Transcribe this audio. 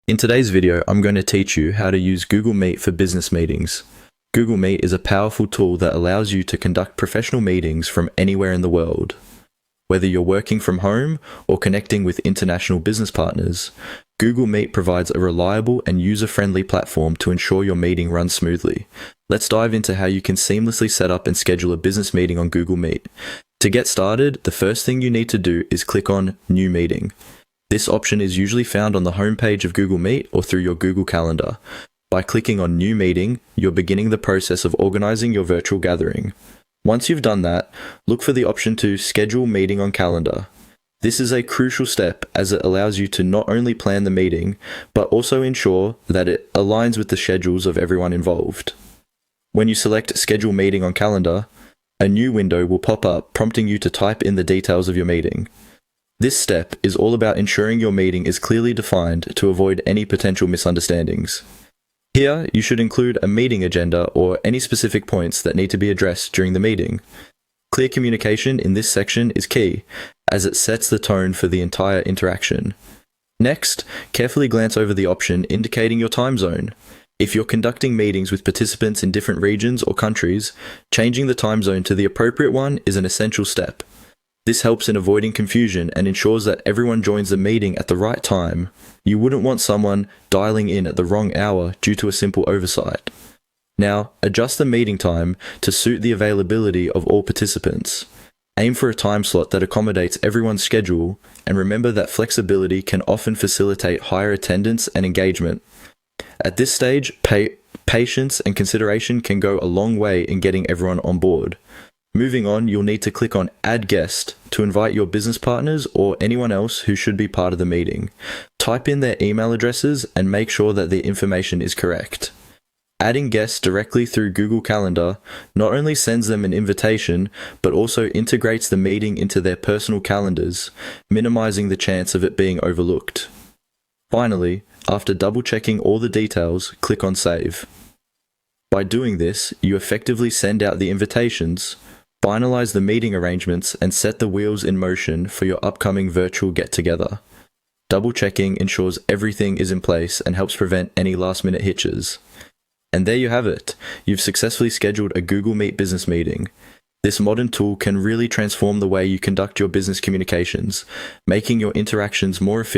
In today's video, I'm going to teach you how to use Google Meet for business meetings. Google Meet is a powerful tool that allows you to conduct professional meetings from anywhere in the world. Whether you're working from home or connecting with international business partners, Google Meet provides a reliable and user-friendly platform to ensure your meeting runs smoothly. Let's dive into how you can seamlessly set up and schedule a business meeting on Google Meet. To get started, the first thing you need to do is click on New Meeting. This option is usually found on the homepage of Google Meet or through your Google Calendar. By clicking on New Meeting, you're beginning the process of organizing your virtual gathering. Once you've done that, look for the option to Schedule Meeting on Calendar. This is a crucial step as it allows you to not only plan the meeting, but also ensure that it aligns with the schedules of everyone involved. When you select Schedule Meeting on Calendar, a new window will pop up prompting you to type in the details of your meeting. This step is all about ensuring your meeting is clearly defined to avoid any potential misunderstandings. Here, you should include a meeting agenda or any specific points that need to be addressed during the meeting. Clear communication in this section is key, as it sets the tone for the entire interaction. Next, carefully glance over the option indicating your time zone. If you're conducting meetings with participants in different regions or countries, changing the time zone to the appropriate one is an essential step. This helps in avoiding confusion and ensures that everyone joins the meeting at the right time. You wouldn't want someone dialing in at the wrong hour due to a simple oversight. Now, adjust the meeting time to suit the availability of all participants. Aim for a time slot that accommodates everyone's schedule, and remember that flexibility can often facilitate higher attendance and engagement. At this stage, patience and consideration can go a long way in getting everyone on board. Moving on, you'll need to click on Add Guest to invite your business partners or anyone else who should be part of the meeting. Type in their email addresses and make sure that the information is correct. Adding guests directly through Google Calendar not only sends them an invitation, but also integrates the meeting into their personal calendars, minimizing the chance of it being overlooked. Finally, after double-checking all the details, click on Save. By doing this, you effectively send out the invitations, finalize the meeting arrangements, and set the wheels in motion for your upcoming virtual get-together. Double-checking ensures everything is in place and helps prevent any last-minute hitches. And there you have it. You've successfully scheduled a Google Meet business meeting. This modern tool can really transform the way you conduct your business communications, making your interactions more efficient